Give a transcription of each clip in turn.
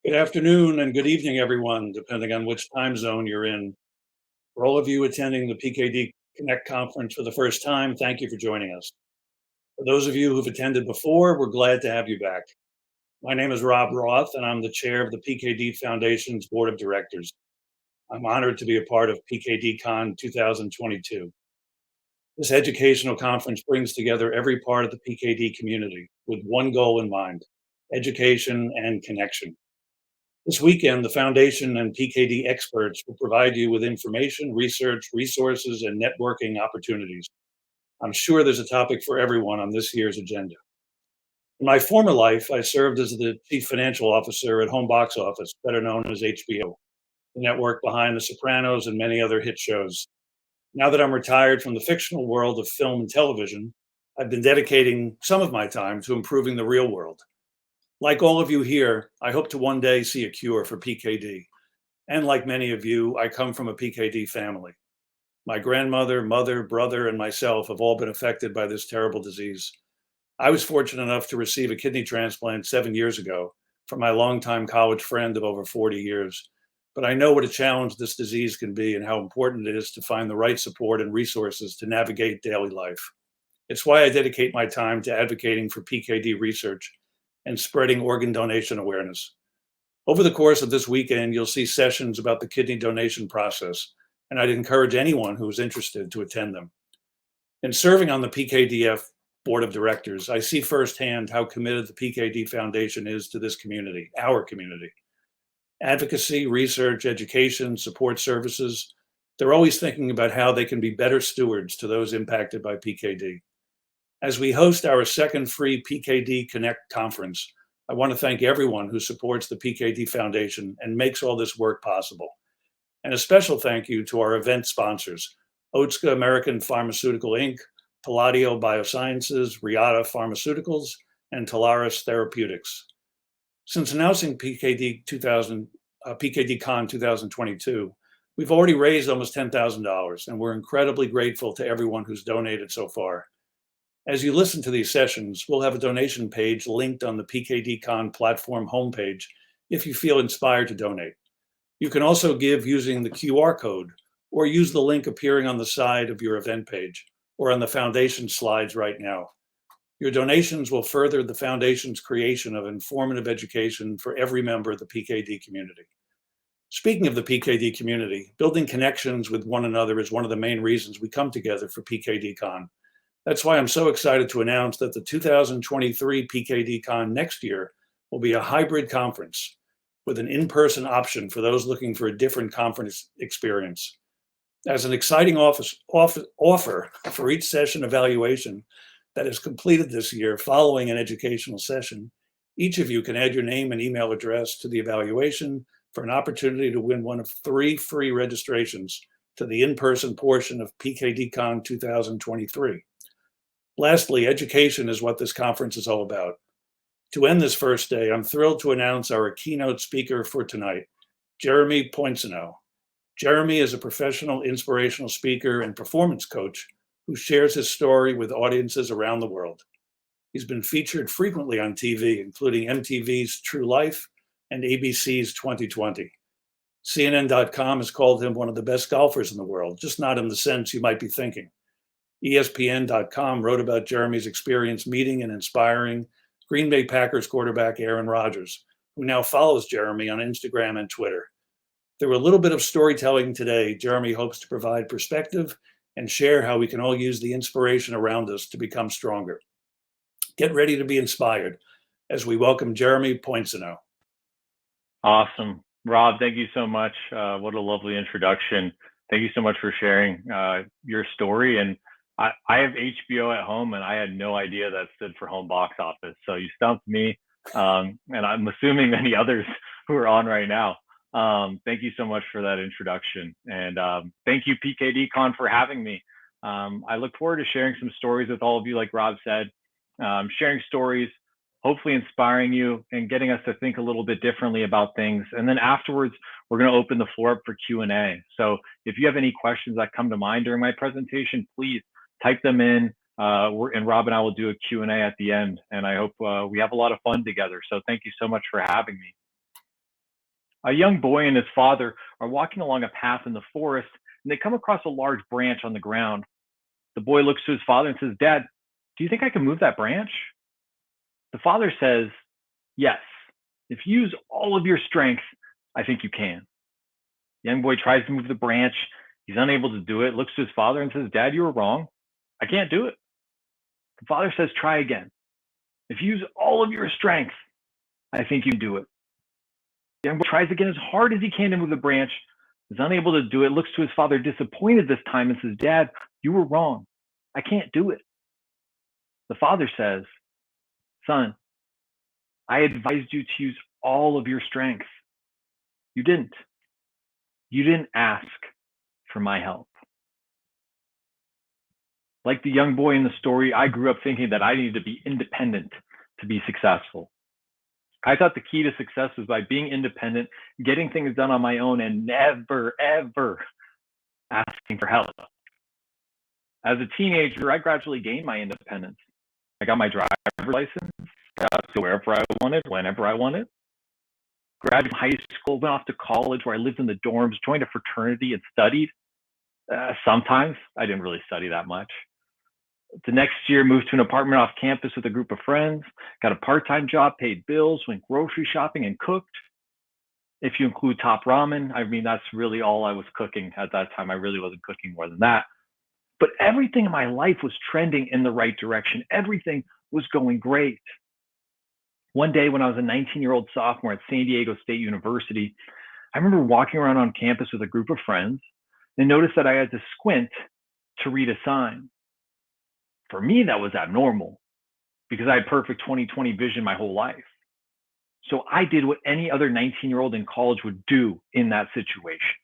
Good afternoon and good evening, everyone, depending on which time zone you're in. For all of you attending the PKD Connect conference for the first time, thank you for joining us. For those of you who've attended before, we're glad to have you back. My name is Rob Roth, and I'm the chair of the PKD Foundation's Board of Directors. I'm honored to be a part of PKDCON 2022. This educational conference brings together every part of the PKD community with one goal in mind: education and connection. This weekend, the Foundation and PKD experts will provide you with information, research, resources, and networking opportunities. I'm sure there's a topic for everyone on this year's agenda. In my former life, I served as the chief financial officer at Home Box Office, better known as HBO, the network behind The Sopranos and many other hit shows. Now that I'm retired from the fictional world of film and television, I've been dedicating some of my time to improving the real world. Like all of you here, I hope to one day see a cure for PKD. And like many of you, I come from a PKD family. My grandmother, mother, brother, and myself have all been affected by this terrible disease. I was fortunate enough to receive a kidney transplant 7 years ago from my longtime college friend of over 40 years. But I know what a challenge this disease can be and how important it is to find the right support and resources to navigate daily life. It's why I dedicate my time to advocating for PKD research and spreading organ donation awareness. Over the course of this weekend, you'll see sessions about the kidney donation process, and I'd encourage anyone who is interested to attend them. In serving on the PKDF Board of Directors, I see firsthand how committed the PKD Foundation is to this community, our community. Advocacy, research, education, support services, they're always thinking about how they can be better stewards to those impacted by PKD. As we host our second free PKD Connect conference, I want to thank everyone who supports the PKD Foundation and makes all this work possible. And a special thank you to our event sponsors, Otska American Pharmaceutical Inc., Palladio Biosciences, Riata Pharmaceuticals, and Talaris Therapeutics. Since announcing PKDCon 2022, we've already raised almost $10,000, and we're incredibly grateful to everyone who's donated so far. As you listen to these sessions, we'll have a donation page linked on the PKDCON platform homepage if you feel inspired to donate. You can also give using the QR code or use the link appearing on the side of your event page or on the foundation slides right now. Your donations will further the foundation's creation of informative education for every member of the PKD community. Speaking of the PKD community, building connections with one another is one of the main reasons we come together for PKDCON. That's why I'm so excited to announce that the 2023 PKDCON next year will be a hybrid conference with an in-person option for those looking for a different conference experience. As an exciting offer for each session evaluation that is completed this year following an educational session, each of you can add your name and email address to the evaluation for an opportunity to win one of 3 free registrations to the in-person portion of PKDCON 2023. Lastly, education is what this conference is all about. To end this first day, I'm thrilled to announce our keynote speaker for tonight, Jeremy Poinsino. Jeremy is a professional inspirational speaker and performance coach who shares his story with audiences around the world. He's been featured frequently on TV, including MTV's True Life and ABC's 2020. CNN.com has called him one of the best golfers in the world, just not in the sense you might be thinking. ESPN.com wrote about Jeremy's experience meeting and inspiring Green Bay Packers quarterback Aaron Rodgers, who now follows Jeremy on Instagram and Twitter. Through a little bit of storytelling today, Jeremy hopes to provide perspective and share how we can all use the inspiration around us to become stronger. Get ready to be inspired as we welcome Jeremy Poinsino. Awesome. Rob, thank you so much. What a lovely introduction. Thank you so much for sharing your story. And I have HBO at home, and I had no idea that stood for Home Box Office. So you stumped me, and I'm assuming many others who are on right now. Thank you so much for that introduction. And thank you, PKDCON, for having me. I look forward to sharing some stories with all of you, like Rob said, sharing stories, hopefully inspiring you and getting us to think a little bit differently about things. And then afterwards, we're going to open the floor up for Q&A. So if you have any questions that come to mind during my presentation, please type them in, and Rob and I will do a Q&A at the end. And I hope we have a lot of fun together. So thank you so much for having me. A young boy and his father are walking along a path in the forest, and they come across a large branch on the ground. The boy looks to his father and says, "Dad, do you think I can move that branch?" The father says, "Yes. If you use all of your strength, I think you can." The young boy tries to move the branch. He's unable to do it, looks to his father and says, "Dad, you were wrong. I can't do it." The father says, "Try again. If you use all of your strength, I think you can do it." The young boy tries again as hard as he can to move the branch, is unable to do it, looks to his father disappointed this time and says, "Dad, you were wrong. I can't do it." The father says, "Son, I advised you to use all of your strength. You didn't. You didn't ask for my help." Like the young boy in the story, I grew up thinking that I needed to be independent to be successful. I thought the key to success was by being independent, getting things done on my own, and never, ever asking for help. As a teenager, I gradually gained my independence. I got my driver's license, got to go wherever I wanted, whenever I wanted. Graduated from high school, went off to college where I lived in the dorms, joined a fraternity and studied. Sometimes I didn't really study that much. The next year, moved to an apartment off campus with a group of friends, got a part-time job, paid bills, went grocery shopping, and cooked. If you include Top Ramen, I mean, that's really all I was cooking at that time. I really wasn't cooking more than that. But everything in my life was trending in the right direction. Everything was going great. One day when I was a 19-year-old sophomore at San Diego State University, I remember walking around on campus with a group of friends and noticed that I had to squint to read a sign. For me, that was abnormal because I had perfect 20/20 vision my whole life. So I did what any other 19-year-old in college would do in that situation.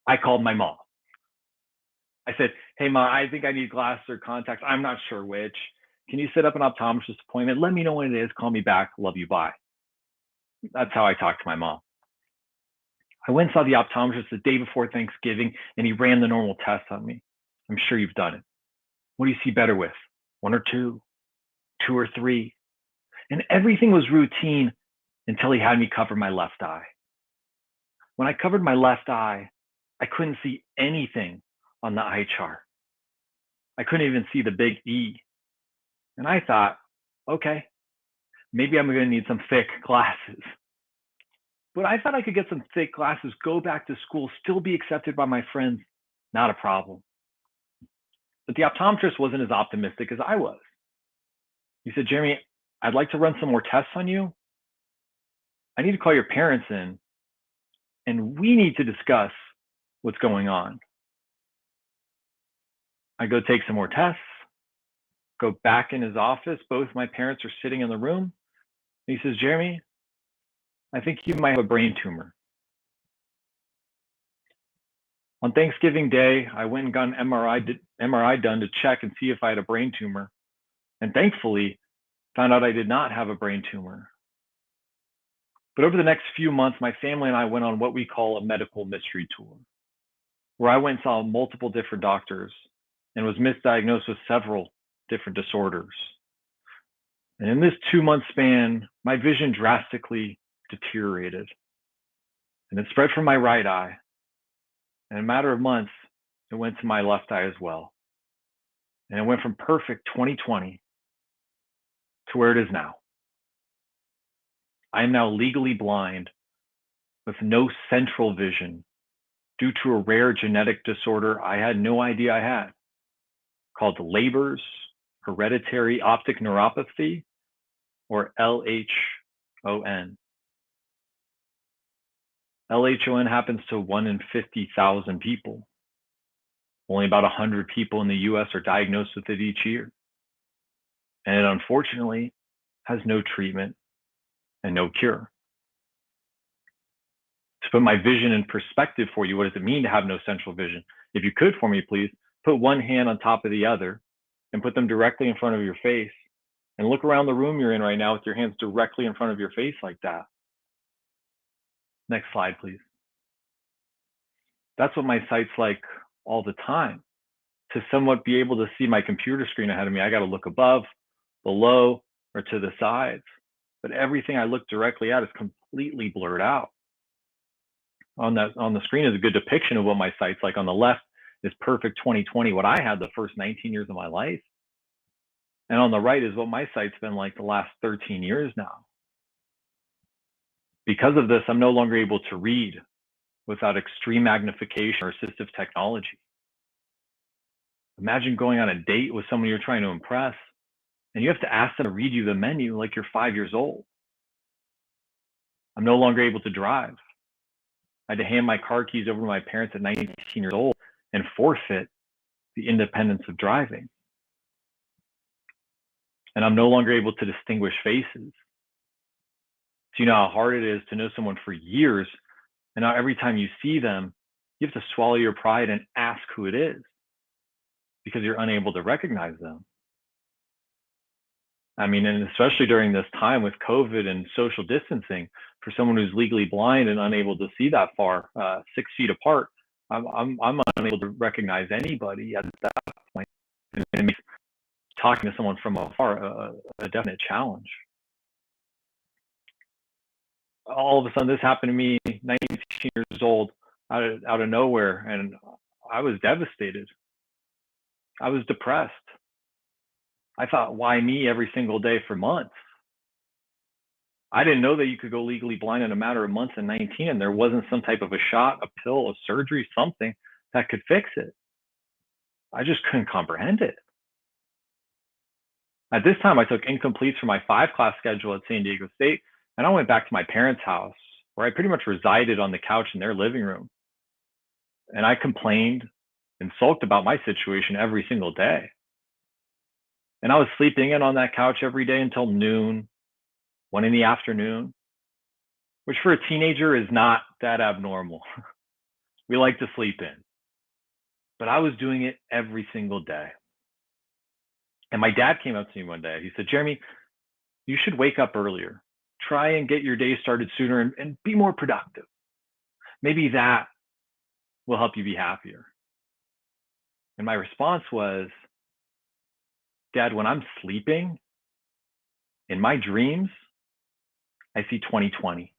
I called my mom. I said, "Hey, Ma, I think I need glasses or contacts. I'm not sure which. Can you set up an optometrist appointment? Let me know when it is. Call me back. Love you. Bye." That's how I talked to my mom. I went and saw the optometrist the day before Thanksgiving, and he ran the normal tests on me. I'm sure you've done it. What do you see better with? One or two? Two or three? And everything was routine until he had me cover my left eye. When I covered my left eye, I couldn't see anything on the eye chart. I couldn't even see the big E. And I thought, okay, maybe I'm going to need some thick glasses. But I thought I could get some thick glasses, go back to school, still be accepted by my friends. Not a problem. But the optometrist wasn't as optimistic as I was. He said, "Jeremy, I'd like to run some more tests on you. I need to call your parents in, and we need to discuss what's going on." I go take some more tests, go back in his office. Both my parents are sitting in the room. He says, "Jeremy, I think you might have a brain tumor." On Thanksgiving Day, I went and got an MRI done to check and see if I had a brain tumor. And thankfully, found out I did not have a brain tumor. But over the next few months, my family and I went on what we call a medical mystery tour, where I went and saw multiple different doctors and was misdiagnosed with several different disorders. And in this 2-month span, my vision drastically deteriorated. And it spread from my right eye. In a matter of months, it went to my left eye as well. And it went from perfect 20/20 to where it is now. I am now legally blind with no central vision due to a rare genetic disorder I had no idea I had, called Leber's hereditary optic neuropathy, or LHON. LHON happens to 1 in 50,000 people. Only about 100 people in the US are diagnosed with it each year. And it unfortunately has no treatment and no cure. To put my vision in perspective for you, what does it mean to have no central vision? If you could for me, please, put one hand on top of the other and put them directly in front of your face and look around the room you're in right now with your hands directly in front of your face like that. Next slide, please. That's what my sight's like all the time. To somewhat be able to see my computer screen ahead of me, I got to look above, below, or to the sides. But everything I look directly at is completely blurred out. on the screen is a good depiction of what my sight's like. On the left is perfect 2020, what I had the first 19 years of my life. And on the right is what my sight's been like the last 13 years now. Because of this, I'm no longer able to read without extreme magnification or assistive technology. Imagine going on a date with someone you're trying to impress, and you have to ask them to read you the menu like you're 5 years old. I'm no longer able to drive. I had to hand my car keys over to my parents at 19 years old and forfeit the independence of driving. And I'm no longer able to distinguish faces. So you know how hard it is to know someone for years, and now every time you see them, you have to swallow your pride and ask who it is because you're unable to recognize them. I mean, and especially during this time with COVID and social distancing, for someone who's legally blind and unable to see that far, 6 feet apart, I'm unable to recognize anybody at that point. And it makes talking to someone from afar a definite challenge. All of a sudden, this happened to me, 19 years old, out of nowhere, and I was devastated. I was depressed. I thought, why me every single day for months? I didn't know that you could go legally blind in a matter of months at 19, and there wasn't some type of a shot, a pill, a surgery, something that could fix it. I just couldn't comprehend it. At this time, I took incompletes for my 5-class schedule at San Diego State, and I went back to my parents' house, where I pretty much resided on the couch in their living room. And I complained and sulked about my situation every single day. And I was sleeping in on that couch every day until noon, 1 in the afternoon, which for a teenager is not that abnormal. We like to sleep in. But I was doing it every single day. And my dad came up to me one day. He said, Jeremy, you should wake up earlier. Try and get your day started sooner and be more productive. Maybe that will help you be happier. And my response was, Dad, when I'm sleeping, in my dreams, I see 2020.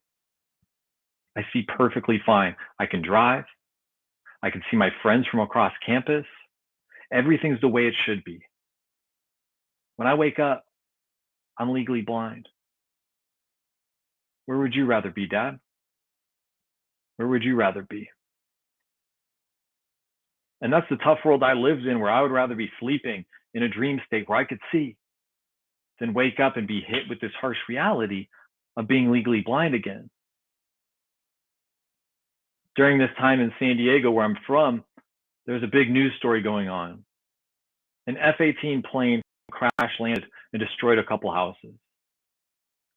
I see perfectly fine. I can drive. I can see my friends from across campus. Everything's the way it should be. When I wake up, I'm legally blind. Where would you rather be, Dad? Where would you rather be? And that's the tough world I lived in, where I would rather be sleeping in a dream state where I could see than wake up and be hit with this harsh reality of being legally blind again. During this time in San Diego, where I'm from, there's a big news story going on. An F-18 plane crash landed and destroyed a couple houses.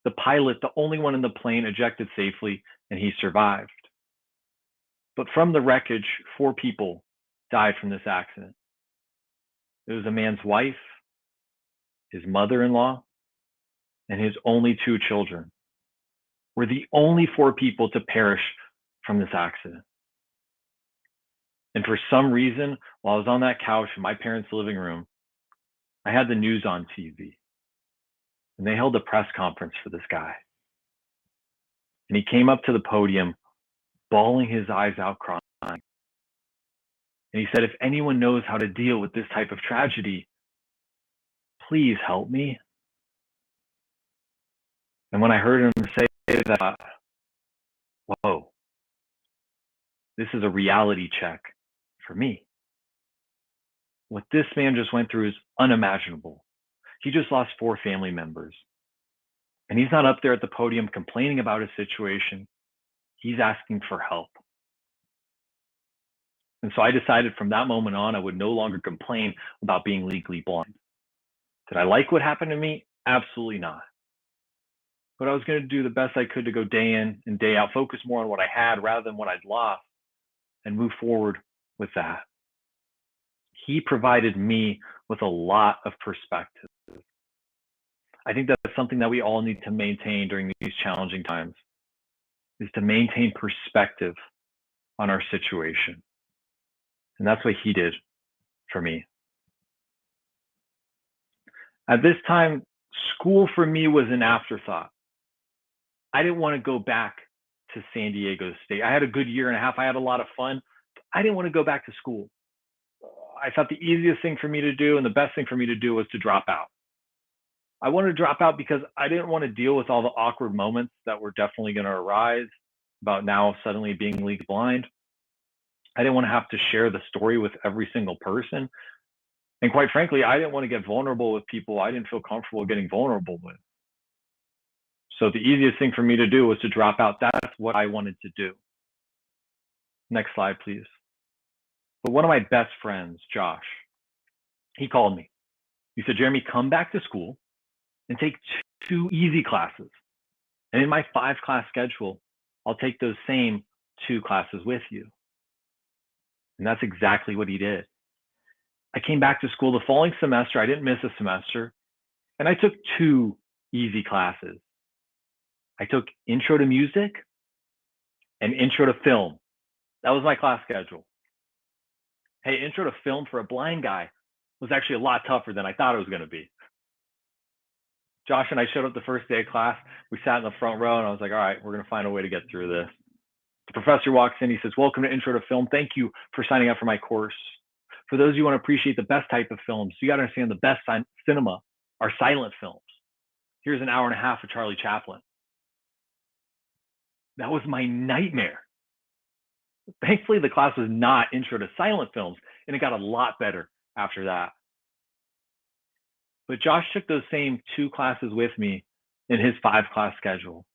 The pilot, the only one in the plane, ejected safely, and he survived. But from the wreckage, 4 people died from this accident. It was a man's wife, his mother-in-law, and his only 2 children were the only 4 people to perish from this accident. And for some reason, while I was on that couch in my parents' living room, I had the news on TV. And they held a press conference for this guy. And he came up to the podium, bawling his eyes out, crying. And he said, if anyone knows how to deal with this type of tragedy, please help me. And when I heard him say that, whoa, this is a reality check for me. What this man just went through is unimaginable. He just lost 4 family members. And he's not up there at the podium complaining about his situation. He's asking for help. And so I decided from that moment on, I would no longer complain about being legally blind. Did I like what happened to me? Absolutely not. But I was going to do the best I could to go day in and day out, focus more on what I had rather than what I'd lost, and move forward with that. He provided me with a lot of perspective. I think that's something that we all need to maintain during these challenging times, is to maintain perspective on our situation. And that's what he did for me. At this time, school for me was an afterthought. I didn't want to go back to San Diego State. I had a good year and a half. I had a lot of fun. I didn't want to go back to school. I thought the easiest thing for me to do and the best thing for me to do was to drop out. I wanted to drop out because I didn't want to deal with all the awkward moments that were definitely going to arise about now suddenly being legally blind. I didn't want to have to share the story with every single person. And quite frankly, I didn't want to get vulnerable with people I didn't feel comfortable getting vulnerable with. So the easiest thing for me to do was to drop out. That's what I wanted to do. Next slide, please. But one of my best friends, Josh, he called me. He said, Jeremy, come back to school and take 2 easy classes. And in my 5-class schedule, I'll take those same 2 classes with you. And that's exactly what he did. I came back to school the following semester. I didn't miss a semester. And I took 2 easy classes. I took Intro to Music and Intro to Film. That was my class schedule. Hey, Intro to Film for a blind guy was actually a lot tougher than I thought it was going to be. Josh and I showed up the first day of class. We sat in the front row and I was like, all right, we're going to find a way to get through this. The professor walks in. He says, welcome to Intro to Film. Thank you for signing up for my course. For those of you who want to appreciate the best type of films, you got to understand the best cinema are silent films. Here's an hour and a half of Charlie Chaplin. That was my nightmare. Thankfully, the class was not Intro to Silent Films, and it got a lot better after that. But Josh took those same 2 classes with me in his 5-class schedule.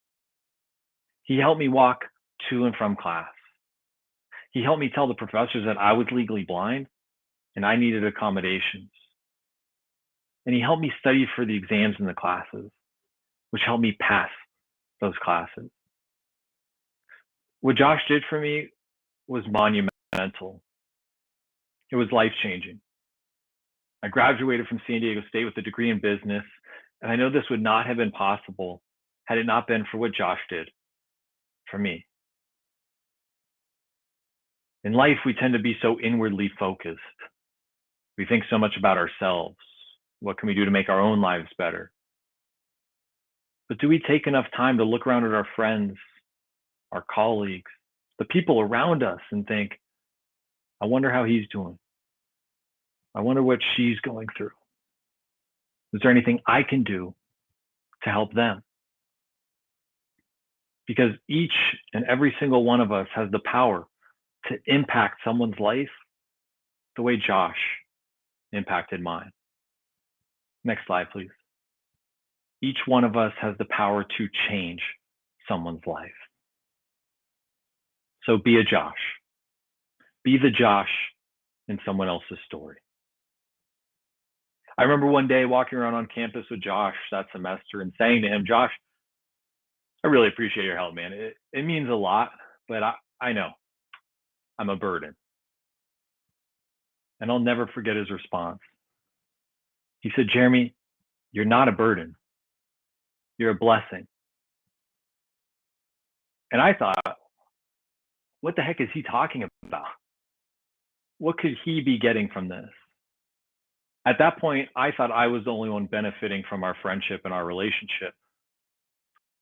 He helped me walk to and from class. He helped me tell the professors that I was legally blind and I needed accommodations. And he helped me study for the exams in the classes, which helped me pass those classes. What Josh did for me was monumental. It was life-changing. I graduated from San Diego State with a degree in business, and I know this would not have been possible had it not been for what Josh did for me. In life, we tend to be so inwardly focused. We think so much about ourselves. What can we do to make our own lives better? But do we take enough time to look around at our friends, our colleagues, the people around us and think, I wonder how he's doing. I wonder what she's going through. Is there anything I can do to help them? Because each and every single one of us has the power to impact someone's life the way Josh impacted mine. Next slide, please. Each one of us has the power to change someone's life. So be a Josh. Be the Josh in someone else's story. I remember one day walking around on campus with Josh that semester and saying to him, Josh, I really appreciate your help, man. It means a lot, but I know I'm a burden. And I'll never forget his response. He said, Jeremy, you're not a burden. You're a blessing. And I thought, what the heck is he talking about? What could he be getting from this? At that point, I thought I was the only one benefiting from our friendship and our relationship.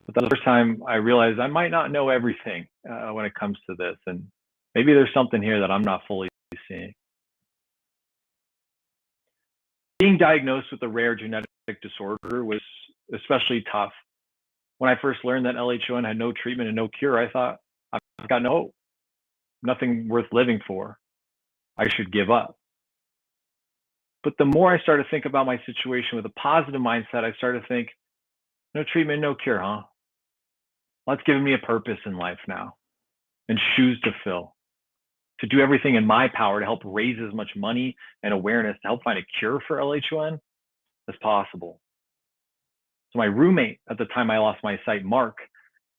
But the first time I realized I might not know everything when it comes to this. And maybe there's something here that I'm not fully seeing. Being diagnosed with a rare genetic disorder was especially tough. When I first learned that LHON had no treatment and no cure, I thought, I've got no hope, nothing worth living for. I should give up. But the more I started to think about my situation with a positive mindset, I started to think, no treatment, no cure, huh? Well, it's given me a purpose in life now and shoes to fill, to do everything in my power to help raise as much money and awareness to help find a cure for LHON as possible. So my roommate at the time I lost my sight, Mark,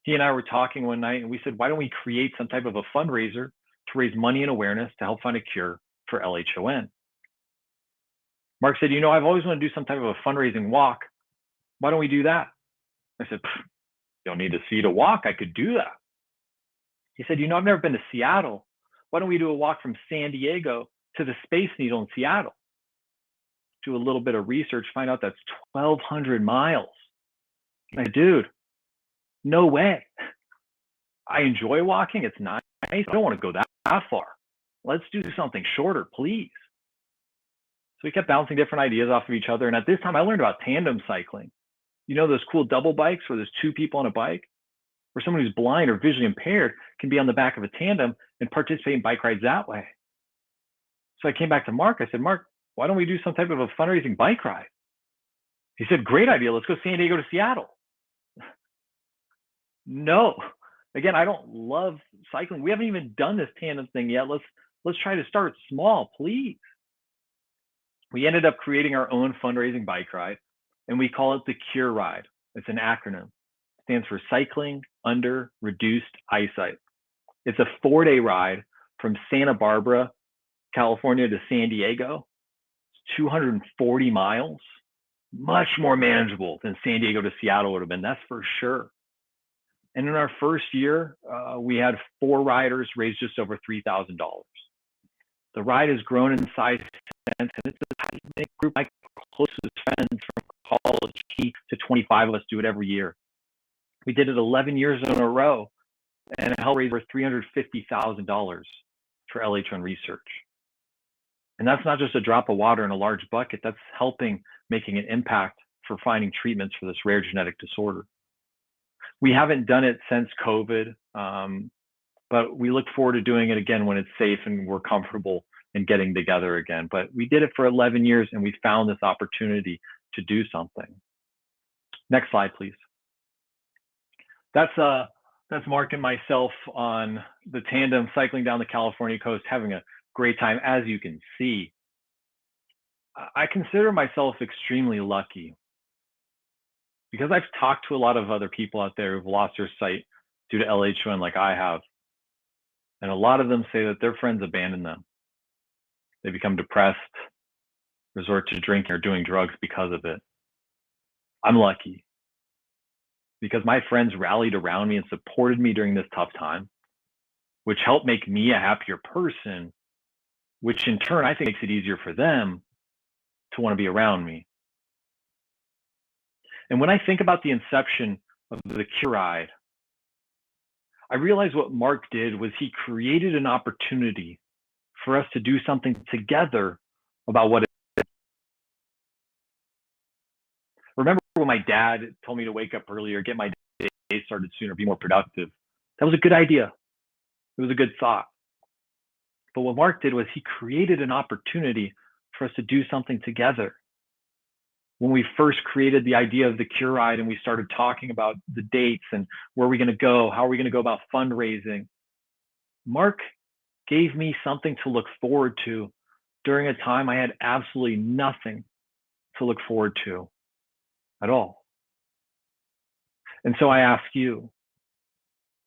he and I were talking one night and we said, why don't we create some type of a fundraiser to raise money and awareness to help find a cure for LHON? Mark said, I've always wanted to do some type of a fundraising walk. Why don't we do that? I said, you don't need to see to walk. I could do that. He said, I've never been to Seattle. Why don't we do a walk from San Diego to the Space Needle in Seattle? Do a little bit of research, find out that's 1,200 miles. I said, dude, no way. I enjoy walking. It's nice. I don't want to go that far. Let's do something shorter, please. So we kept bouncing different ideas off of each other. And at this time, I learned about tandem cycling. You know, those cool double bikes where there's two people on a bike, where someone who's blind or visually impaired can be on the back of a tandem and participate in bike rides that way. So I came back to Mark. I said, Mark, why don't we do some type of a fundraising bike ride? He said, great idea. Let's go San Diego to Seattle. No, again, I don't love cycling. We haven't even done this tandem thing yet. Let's try to start small, please. We ended up creating our own fundraising bike ride, and we call it the CURE ride. It's an acronym. It stands for Cycling Under Reduced Eyesight. It's a 4-day ride from Santa Barbara, California to San Diego. It's 240 miles, much more manageable than San Diego to Seattle would have been, that's for sure. And in our first year, we had 4 riders raise just over $3,000. The ride has grown in size since, and it's a tight-knit group. My closest friends from college to 25 of us do it every year. We did it 11 years in a row, and it helped raise over $350,000 for LH1 research. And that's not just a drop of water in a large bucket. That's helping making an impact for finding treatments for this rare genetic disorder. We haven't done it since COVID, but we look forward to doing it again when it's safe and we're comfortable in getting together again. But we did it for 11 years and we found this opportunity to do something. Next slide, please. That's Mark and myself on the tandem cycling down the California coast, having a great time. As you can see, I consider myself extremely lucky because I've talked to a lot of other people out there who've lost their sight due to LH1 like I have. And a lot of them say that their friends abandon them. They become depressed, resort to drinking or doing drugs because of it. I'm lucky because my friends rallied around me and supported me during this tough time, which helped make me a happier person, which in turn I think makes it easier for them to want to be around me. And when I think about the inception of the CURE ride, I realized what Mark did was he created an opportunity for us to do something together about what it is. Remember when my dad told me to wake up earlier, get my day started sooner, be more productive? That was a good idea. It was a good thought. But what Mark did was he created an opportunity for us to do something together. When we first created the idea of the CURE ride and we started talking about the dates and where are we going to go, how are we going to go about fundraising, Mark gave me something to look forward to during a time I had absolutely nothing to look forward to at all. And so I ask you,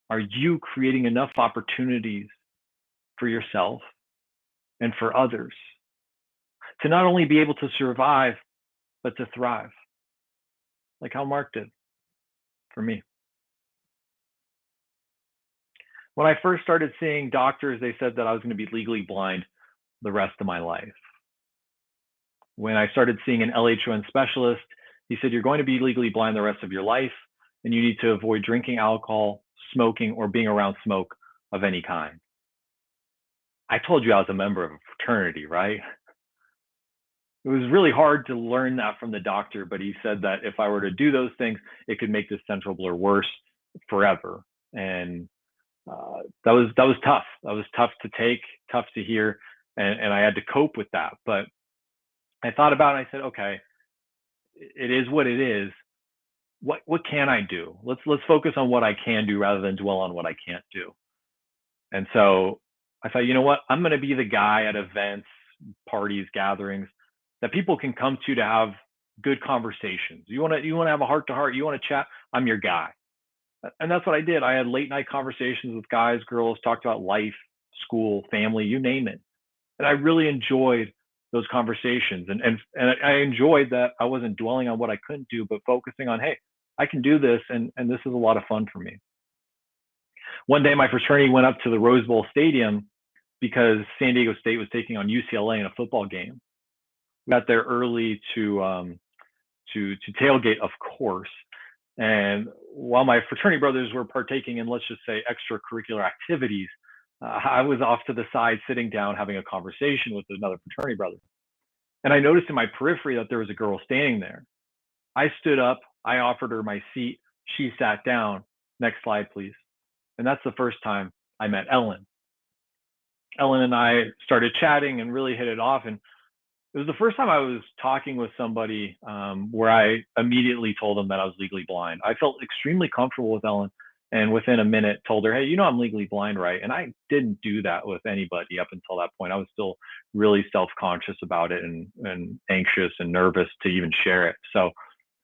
are you creating enough opportunities for yourself and for others to not only be able to survive, but to thrive, like how Mark did for me? When I first started seeing doctors, they said that I was going to be legally blind the rest of my life. When I started seeing an LH1 specialist, he said, you're going to be legally blind the rest of your life, and you need to avoid drinking alcohol, smoking, or being around smoke of any kind. I told you I was a member of a fraternity, right? It was really hard to learn that from the doctor, but he said that if I were to do those things, it could make this central blur worse forever. And that was tough. That was tough to take, tough to hear, and I had to cope with that. But I thought about it. I said, okay, it is what it is. What can I do? Let's focus on what I can do rather than dwell on what I can't do. And so I thought, you know what? I'm going to be the guy at events, parties, gatherings that people can come to have good conversations. You want to have a heart to heart. You want to chat. I'm your guy. And that's what I did. I had late night conversations with guys, girls, talked about life, school, family, you name it. And I really enjoyed those conversations. And I enjoyed that I wasn't dwelling on what I couldn't do, but focusing on, hey, I can do this. And this is a lot of fun for me. One day my fraternity went up to the Rose Bowl Stadium because San Diego State was taking on UCLA in a football game. We got there early to tailgate, of course. And while my fraternity brothers were partaking in, let's just say, extracurricular activities, I was off to the side, sitting down, having a conversation with another fraternity brother. And I noticed in my periphery that there was a girl standing there. I stood up, I offered her my seat. She sat down. Next slide, please. And that's the first time I met Ellen. Ellen and I started chatting and really hit it off. And it was the first time I was talking with somebody where I immediately told them that I was legally blind. I felt extremely comfortable with Ellen, and within a minute told her, hey, you know, I'm legally blind, right? And I didn't do that with anybody up until that point. I was still really self-conscious about it and anxious and nervous to even share it. So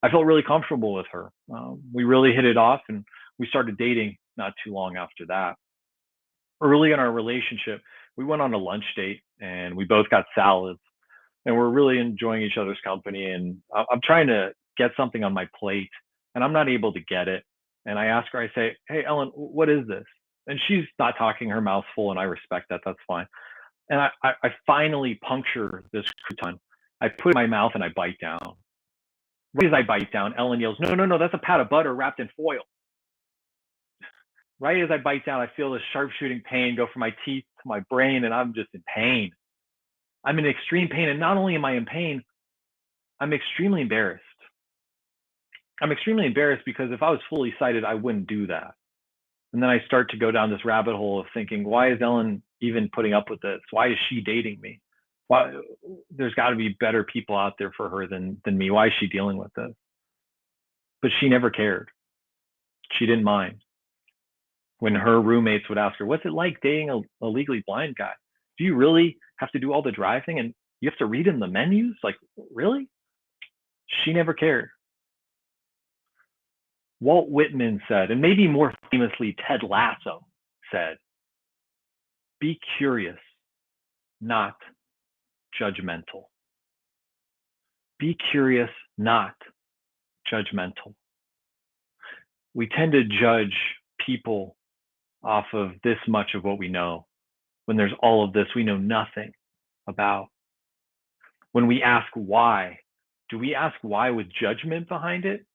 I felt really comfortable with her. We really hit it off, and we started dating not too long after that. Early in our relationship, we went on a lunch date and we both got salads, and we're really enjoying each other's company. And I'm trying to get something on my plate and I'm not able to get it. And I ask her, I say, hey, Ellen, what is this? And she's not talking, her mouth's full, and I respect that. That's fine. And I finally puncture this crouton. I put it in my mouth and I bite down. Right as I bite down, Ellen yells, no, no, no, that's a pat of butter wrapped in foil. Right as I bite down, I feel this sharp shooting pain go from my teeth to my brain, and I'm just in pain. I'm in extreme pain. And not only am I in pain, I'm extremely embarrassed. I'm extremely embarrassed because if I was fully sighted, I wouldn't do that. And then I start to go down this rabbit hole of thinking, why is Ellen even putting up with this? Why is she dating me? Why? There's got to be better people out there for her than me. Why is she dealing with this? But she never cared. She didn't mind. When her roommates would ask her, what's it like dating a legally blind guy? Do you really have to do all the driving and you have to read in the menus? Like, really? She never cared. Walt Whitman said, and maybe more famously, Ted Lasso said, be curious, not judgmental. Be curious, not judgmental. We tend to judge people off of this much of what we know, when there's all of this we know nothing about. When we ask why, do we ask why with judgment behind it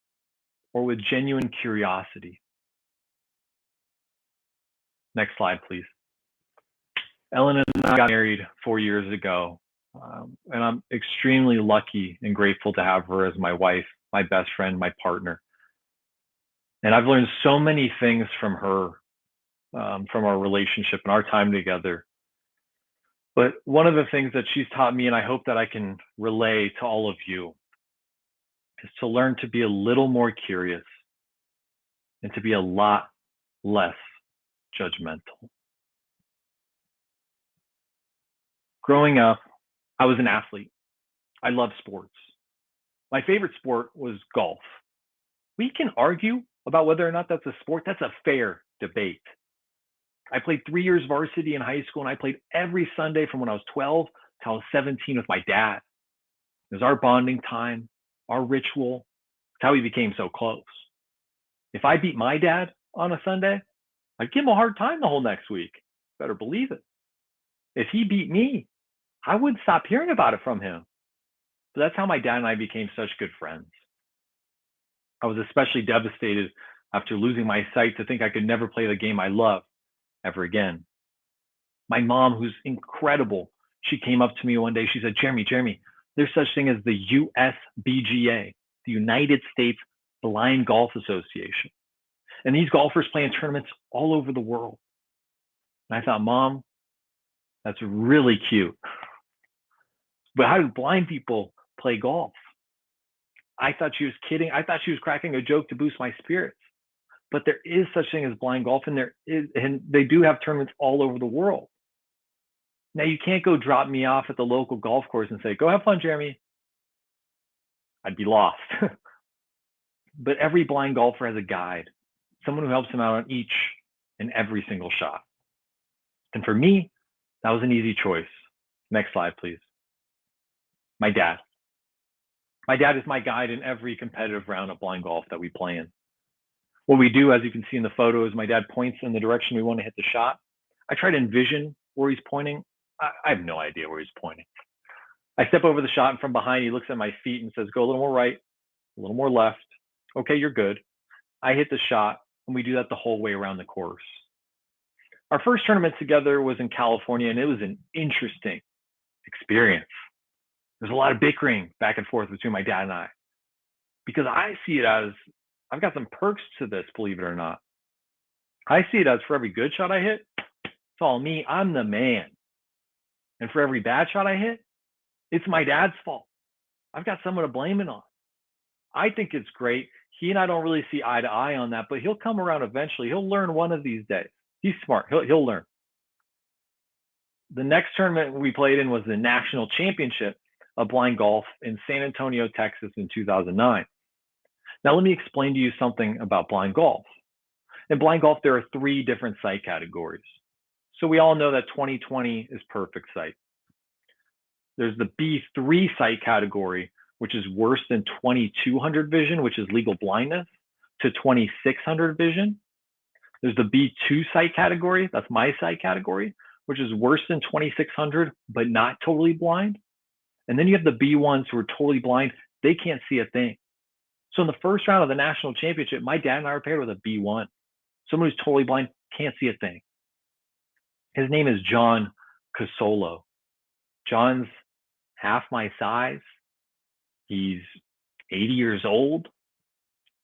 or with genuine curiosity? Next slide, please. Ellen and I got married 4 years ago, and I'm extremely lucky and grateful to have her as my wife, my best friend, my partner. And I've learned so many things from her, from our relationship and our time together. But one of the things that she's taught me, and I hope that I can relay to all of you, is to learn to be a little more curious and to be a lot less judgmental. Growing up, I was an athlete. I loved sports. My favorite sport was golf. We can argue about whether or not that's a sport. That's a fair debate. I played 3 years varsity in high school, and I played every Sunday from when I was 12 till I was 17 with my dad. It was our bonding time, our ritual. It's how we became so close. If I beat my dad on a Sunday, I'd give him a hard time the whole next week. Better believe it. If he beat me, I wouldn't stop hearing about it from him. So that's how my dad and I became such good friends. I was especially devastated after losing my sight to think I could never play the game I love ever again. My mom, who's incredible, she came up to me one day. She said, Jeremy, there's such thing as the USBGA, the United States Blind Golf Association. And these golfers play in tournaments all over the world. And I thought, Mom, that's really cute. But how do blind people play golf? I thought she was kidding. I thought she was cracking a joke to boost my spirits. But there is such thing as blind golf, and they do have tournaments all over the world. Now, you can't go drop me off at the local golf course and say, go have fun, Jeremy. I'd be lost. But every blind golfer has a guide, someone who helps them out on each and every single shot. And for me, that was an easy choice. Next slide, please. My dad. My dad is my guide in every competitive round of blind golf that we play in. What we do, as you can see in the photo, is my dad points in the direction we want to hit the shot. I try to envision where he's pointing. I have no idea where he's pointing. I step over the shot, and from behind, he looks at my feet and says, go a little more right, a little more left. Okay, you're good. I hit the shot, and we do that the whole way around the course. Our first tournament together was in California, and it was an interesting experience. There's a lot of bickering back and forth between my dad and I, because I see it as I've got some perks to this, believe it or not. I see it as for every good shot I hit, it's all me. I'm the man. And for every bad shot I hit, it's my dad's fault. I've got someone to blame it on. I think it's great. He and I don't really see eye to eye on that, but he'll come around eventually. He'll learn one of these days. He's smart. He'll learn. The next tournament we played in was the National Championship of Blind Golf in San Antonio, Texas in 2009. Now, let me explain to you something about blind golf. In blind golf, there are 3 different sight categories. So we all know that 20/20 is perfect sight. There's the B3 sight category, which is worse than 2200 vision, which is legal blindness, to 2600 vision. There's the B2 sight category, that's my sight category, which is worse than 2600, but not totally blind. And then you have the B1s who are totally blind. They can't see a thing. So in the first round of the national championship, my dad and I were paired with a B1. Someone who's totally blind, can't see a thing. His name is John Casolo. John's half my size. He's 80 years old.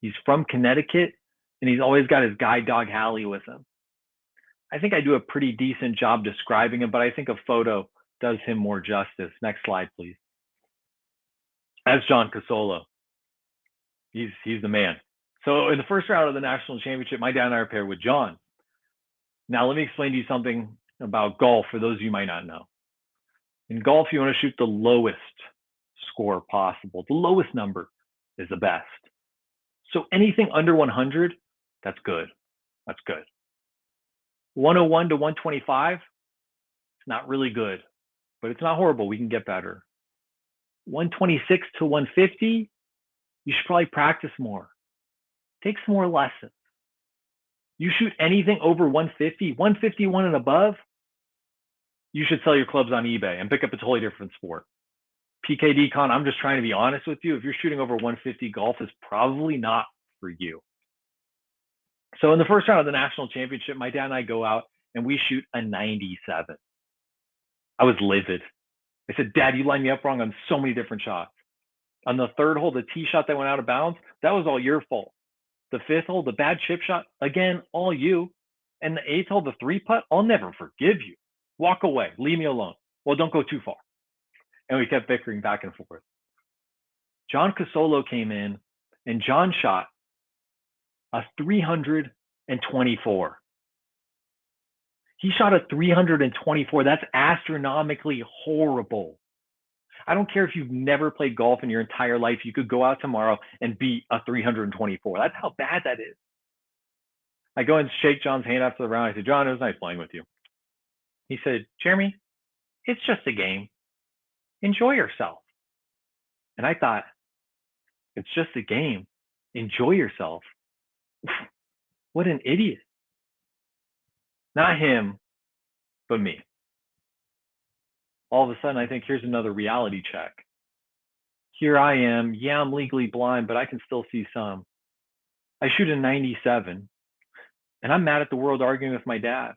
He's from Connecticut, and he's always got his guide dog, Hallie, with him. I think I do a pretty decent job describing him, but I think a photo does him more justice. Next slide, please. That's John Casolo. He's the man. So in the first round of the national championship, my dad and I are paired with John. Now, let me explain to you something about golf for those of you who might not know. In golf, you want to shoot the lowest score possible. The lowest number is the best. So anything under 100, that's good. That's good. 101 to 125, it's not really good, but it's not horrible. We can get better. 126 to 150, you should probably practice more. Take some more lessons. You shoot anything over 150, 151 and above, you should sell your clubs on eBay and pick up a totally different sport. PKDCON, I'm just trying to be honest with you. If you're shooting over 150, golf is probably not for you. So in the first round of the national championship, my dad and I go out and we shoot a 97. I was livid. I said, Dad, you lined me up wrong on so many different shots. On the third hole, the tee shot that went out of bounds, that was all your fault. The fifth hole, the bad chip shot, again, all you. And the eighth hole, the 3-putt, I'll never forgive you. Walk away, leave me alone. Well, don't go too far. And we kept bickering back and forth. John Casolo came in, and John shot a 324. He shot a 324. That's astronomically horrible. I don't care if you've never played golf in your entire life. You could go out tomorrow and beat a 324. That's how bad that is. I go and shake John's hand after the round. I said, John, it was nice playing with you. He said, Jeremy, it's just a game. Enjoy yourself. And I thought, it's just a game. Enjoy yourself. What an idiot. Not him, but me. All of a sudden, I think, here's another reality check. Here I am. Yeah, I'm legally blind, but I can still see some. I shoot a 97, and I'm mad at the world arguing with my dad.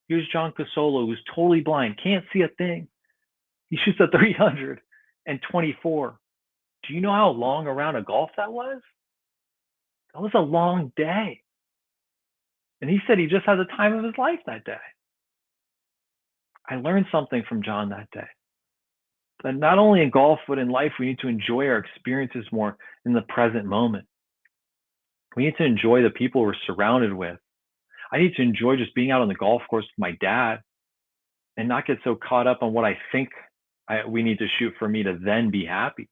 Here's John Casolo, who's totally blind, can't see a thing. He shoots a 324. Do you know how long a round of golf that was? That was a long day. And he said he just had the time of his life that day. I learned something from John that day. That not only in golf, but in life, we need to enjoy our experiences more in the present moment. We need to enjoy the people we're surrounded with. I need to enjoy just being out on the golf course with my dad and not get so caught up on what I think we need to shoot for me to then be happy.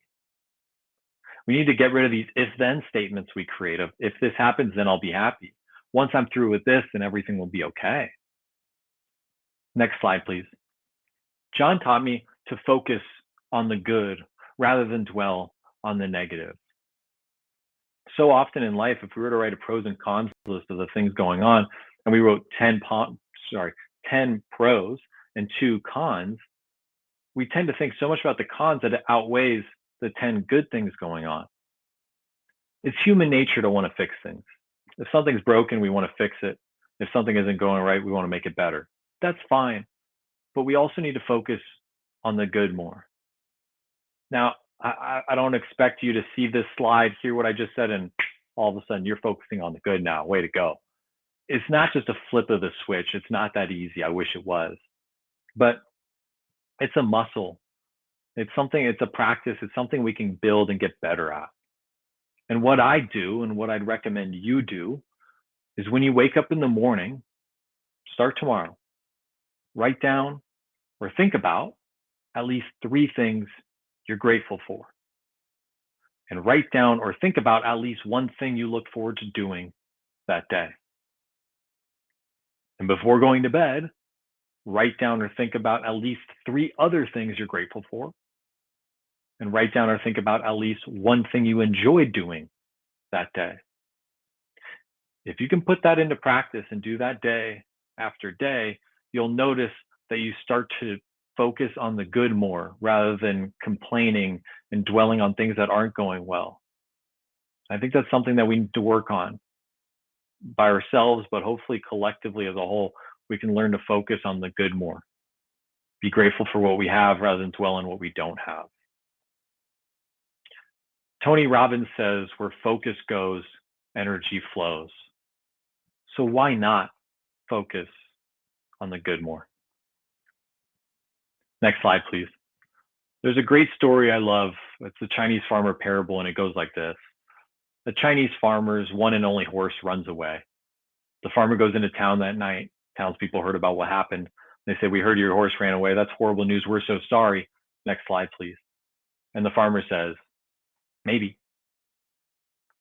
We need to get rid of these if-then statements we create of, if this happens, then I'll be happy. Once I'm through with this, then everything will be okay. Next slide, please. John taught me to focus on the good rather than dwell on the negative. So often in life, if we were to write a pros and cons list of the things going on, and we wrote 10 pros and 2 cons, we tend to think so much about the cons that it outweighs the 10 good things going on. It's human nature to want to fix things. If something's broken, we want to fix it. If something isn't going right, we want to make it better. That's fine. But we also need to focus on the good more. Now, I don't expect you to see this slide, hear what I just said, and all of a sudden you're focusing on the good now. Way to go. It's not just a flip of the switch. It's not that easy. I wish it was. But it's a muscle. It's something, it's a practice. It's something we can build and get better at. And what I do and what I'd recommend you do is when you wake up in the morning, start tomorrow, write down or think about at least 3 things you're grateful for. And write down or think about at least 1 thing you look forward to doing that day. And before going to bed, write down or think about at least 3 other things you're grateful for. And write down or think about at least 1 thing you enjoyed doing that day. If you can put that into practice and do that day after day, you'll notice that you start to focus on the good more rather than complaining and dwelling on things that aren't going well. I think that's something that we need to work on by ourselves, but hopefully collectively as a whole, we can learn to focus on the good more. Be grateful for what we have rather than dwell on what we don't have. Tony Robbins says, where focus goes, energy flows. So why not focus on the good more? Next slide, please. There's a great story I love. It's the Chinese farmer parable, and it goes like this. The Chinese farmer's one and only horse runs away. The farmer goes into town that night. Townspeople heard about what happened. They say, we heard your horse ran away. That's horrible news. We're so sorry. Next slide, please. And the farmer says, maybe.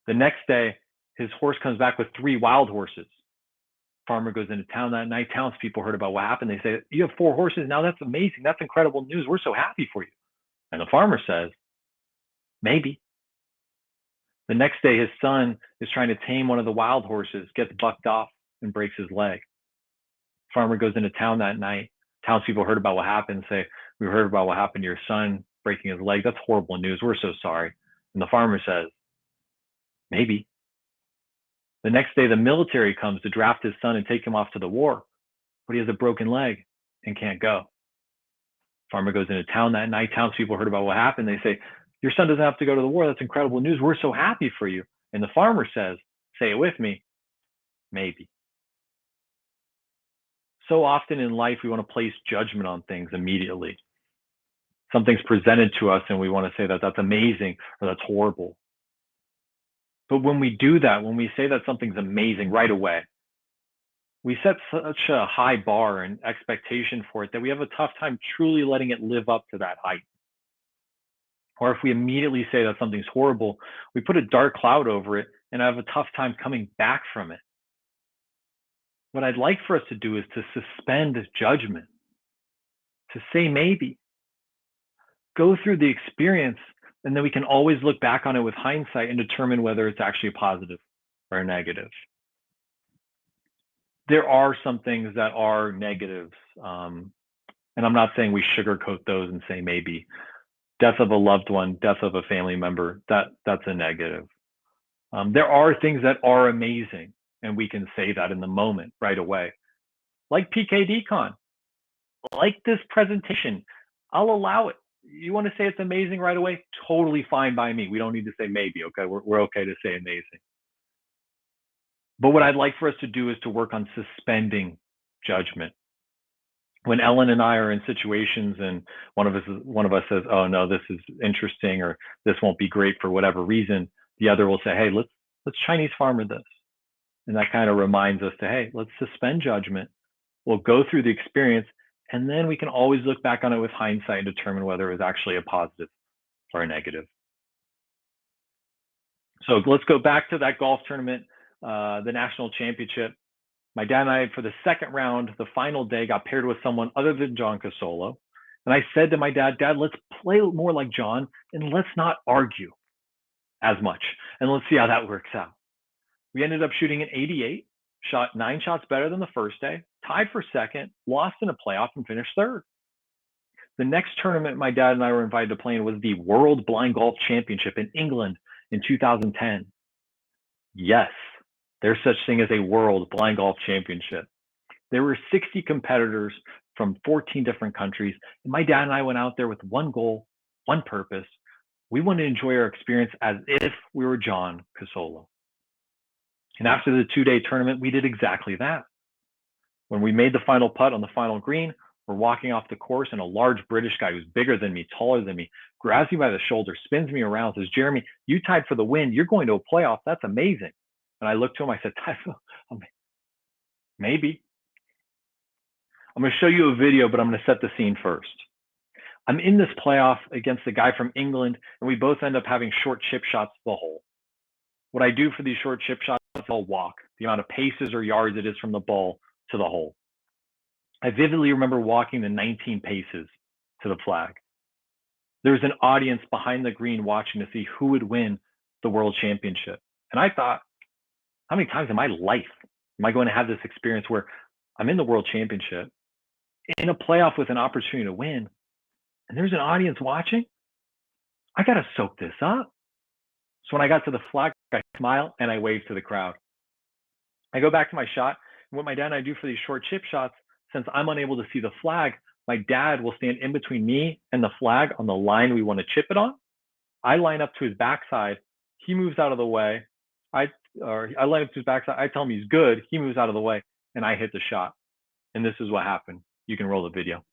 The next day, his horse comes back with 3 wild horses. Farmer goes into town that night. Townspeople heard about what happened. They say, you have 4 horses now. That's amazing. That's incredible news. We're so happy for you. And the farmer says, maybe. The next day, his son is trying to tame one of the wild horses, gets bucked off and breaks his leg. Farmer goes into town that night. Townspeople heard about what happened, say, we heard about what happened to your son breaking his leg. That's horrible news. We're so sorry. And the farmer says, maybe. The next day, the military comes to draft his son and take him off to the war, but he has a broken leg and can't go. Farmer goes into town that night. Townspeople heard about what happened. They say, your son doesn't have to go to the war. That's incredible news. We're so happy for you. And the farmer says, say it with me, maybe. So often in life, we want to place judgment on things immediately. Something's presented to us and we want to say that that's amazing or that's horrible. But when we do that, when we say that something's amazing right away, we set such a high bar and expectation for it that we have a tough time truly letting it live up to that height. Or if we immediately say that something's horrible, we put a dark cloud over it and have a tough time coming back from it. What I'd like for us to do is to suspend judgment, to say maybe, go through the experience, and then we can always look back on it with hindsight and determine whether it's actually a positive or a negative. There are some things that are negatives, and I'm not saying we sugarcoat those and say maybe. Death of a loved one, death of a family member, that's a negative. There are things that are amazing, and we can say that in the moment right away. Like PKDCON, like this presentation, I'll allow it. You want to say it's amazing right away? Totally fine by me. We don't need to say maybe, okay? We're okay to say amazing. But what I'd like for us to do is to work on suspending judgment. When Ellen and I are in situations and one of us says, oh no, this is interesting, or this won't be great for whatever reason, the other will say, hey, let's Chinese farmer this. And that kind of reminds us to, hey, let's suspend judgment. We'll go through the experience, and then we can always look back on it with hindsight and determine whether it was actually a positive or a negative. So let's go back to that golf tournament, the national championship. My dad and I, for the second round, the final day, got paired with someone other than John Casolo. And I said to my dad, Dad, let's play more like John, and let's not argue as much. And let's see how that works out. We ended up shooting an 88, shot 9 shots better than the first day, tied for second, lost in a playoff, and finished third. The next tournament my dad and I were invited to play in was the World Blind Golf Championship in England in 2010. Yes, there's such thing as a World Blind Golf Championship. There were 60 competitors from 14 different countries, and my dad and I went out there with one goal, one purpose. We wanted to enjoy our experience as if we were John Casolo. And after the 2-day tournament, we did exactly that. When we made the final putt on the final green, we're walking off the course, and a large British guy who's bigger than me, taller than me, grabs me by the shoulder, spins me around, says, "Jeremy, you tied for the win. You're going to a playoff. That's amazing." And I looked to him, I said, "Maybe." I'm going to show you a video, but I'm going to set the scene first. I'm in this playoff against the guy from England, and we both end up having short chip shots to the hole. What I do for these short chip shots is I'll walk the amount of paces or yards it is from the ball to the hole. I vividly remember walking the 19 paces to the flag. There's an audience behind the green watching to see who would win the world championship. And I thought, how many times in my life am I going to have this experience where I'm in the world championship, in a playoff with an opportunity to win, and there's an audience watching? I got to soak this up. So when I got to the flag, I smile and I wave to the crowd. I go back to my shot, and what my dad and I do for these short chip shots, since I'm unable to see the flag, my dad will stand in between me and the flag on the line we want to chip it on. I line up to his backside. He moves out of the way. I line up to his backside. I tell him he's good. He moves out of the way, and I hit the shot. And this is what happened. You can roll the video.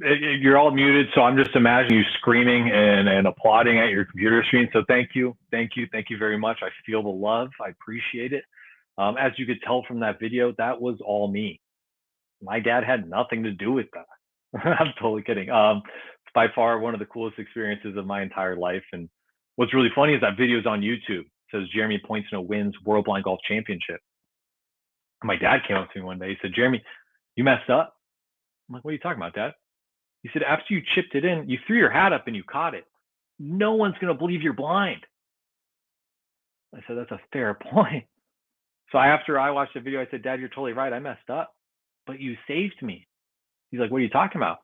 You're all muted, so I'm just imagining you screaming and applauding at your computer screen. So thank you very much. I feel the love. I appreciate it. As you could tell from that video, that was all me. My dad had nothing to do with that. I'm totally kidding. It's by far one of the coolest experiences of my entire life. And what's really funny is that video's on YouTube. It says Jeremy Pointsnow wins World Blind Golf Championship. And my dad came up to me one day. He said, "Jeremy, you messed up." I'm like, "What are you talking about, Dad?" He said, "After you chipped it in, you threw your hat up and you caught it. No one's going to believe you're blind." I said, "That's a fair point." So after I watched the video, I said, "Dad, you're totally right. I messed up, but you saved me." He's like, "What are you talking about?"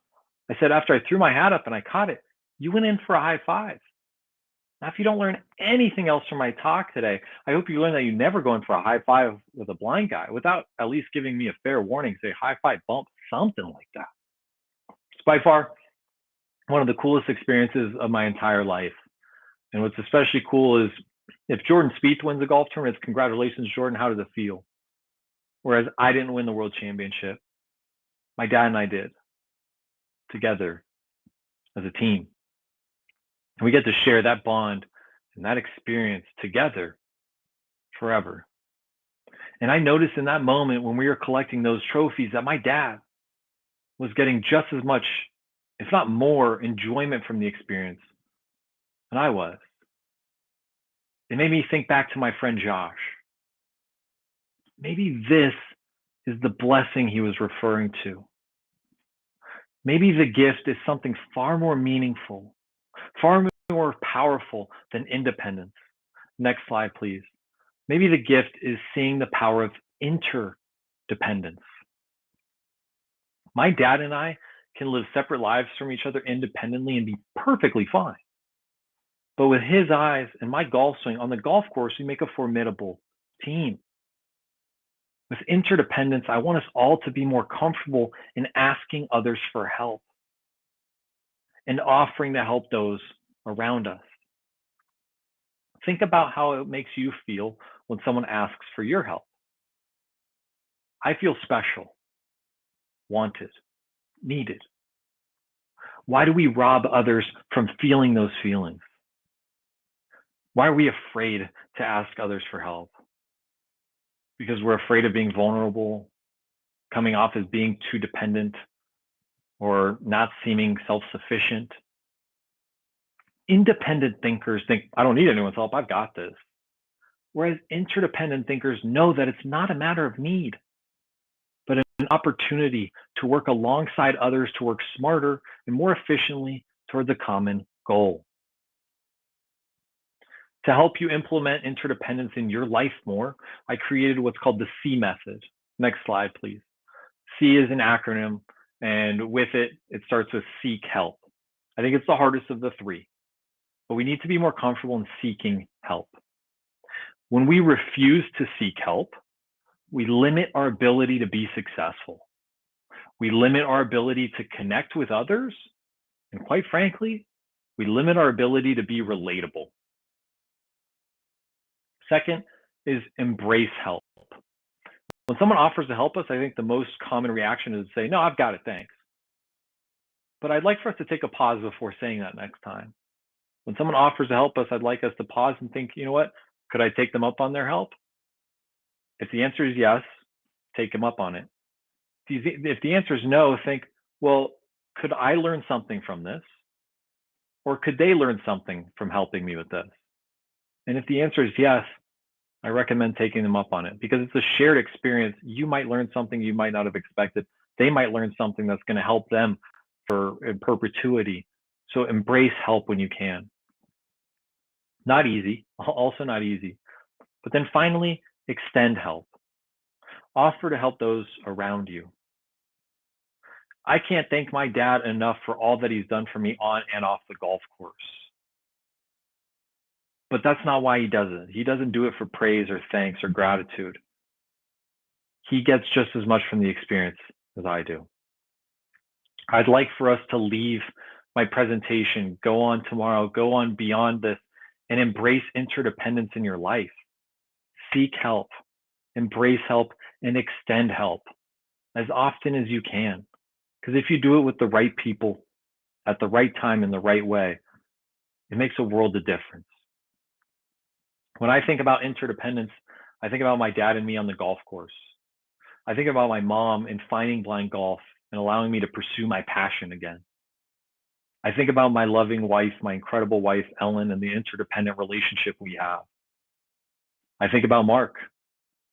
I said, "After I threw my hat up and I caught it, you went in for a high five." Now, if you don't learn anything else from my talk today, I hope you learn that you never go in for a high five with a blind guy without at least giving me a fair warning, say high five bump, something like that. It's by far one of the coolest experiences of my entire life. And what's especially cool is if Jordan Spieth wins the golf tournament, it's congratulations, Jordan. How does it feel? Whereas I didn't win the world championship. My dad and I did together as a team. And we get to share that bond and that experience together forever. And I noticed in that moment when we were collecting those trophies that my dad was getting just as much, if not more, enjoyment from the experience than I was. It made me think back to my friend Josh. Maybe this is the blessing he was referring to. Maybe the gift is something far more meaningful, far more powerful than independence. Next slide, please. Maybe the gift is seeing the power of interdependence. My dad and I can live separate lives from each other independently and be perfectly fine. But with his eyes and my golf swing on the golf course, we make a formidable team. With interdependence, I want us all to be more comfortable in asking others for help and offering to help those around us. Think about how it makes you feel when someone asks for your help. I feel special, wanted, needed. Why do we rob others from feeling those feelings? Why are we afraid to ask others for help? because we're afraid of being vulnerable, coming off as being too dependent, or not seeming self-sufficient. Independent thinkers think, I don't need anyone's help, I've got this. Whereas interdependent thinkers know that it's not a matter of need, but an opportunity to work alongside others to work smarter and more efficiently toward the common goal. To help you implement interdependence in your life more, I created what's called the C method. Next slide, please. C is an acronym, and with it, it starts with seek help. I think it's the hardest of the three, but we need to be more comfortable in seeking help. When we refuse to seek help, we limit our ability to be successful. We limit our ability to connect with others, and quite frankly, we limit our ability to be relatable. Second is embrace help. When someone offers to help us, I think the most common reaction is to say, no, I've got it, thanks. But I'd like for us to take a pause before saying that next time. When someone offers to help us, I'd like us to pause and think, you know what, could I take them up on their help? If the answer is yes, take them up on it. If the answer is no, think, well, could I learn something from this? Or could they learn something from helping me with this? And if the answer is yes, I recommend taking them up on it, because it's a shared experience. You might learn something you might not have expected. They might learn something that's going to help them in perpetuity. So embrace help when you can. Not easy, also not easy. But then finally, extend help. Offer to help those around you. I can't thank my dad enough for all that he's done for me on and off the golf course. But that's not why he does it. He doesn't do it for praise or thanks or gratitude. He gets just as much from the experience as I do. I'd like for us to leave my presentation, go on tomorrow, go on beyond this, and embrace interdependence in your life. Seek help, embrace help, and extend help as often as you can. Because if you do it with the right people, at the right time, in the right way, it makes a world of difference. When I think about interdependence, I think about my dad and me on the golf course. I think about my mom in finding blind golf and allowing me to pursue my passion again. I think about my loving wife, my incredible wife, Ellen, and the interdependent relationship we have. I think about Mark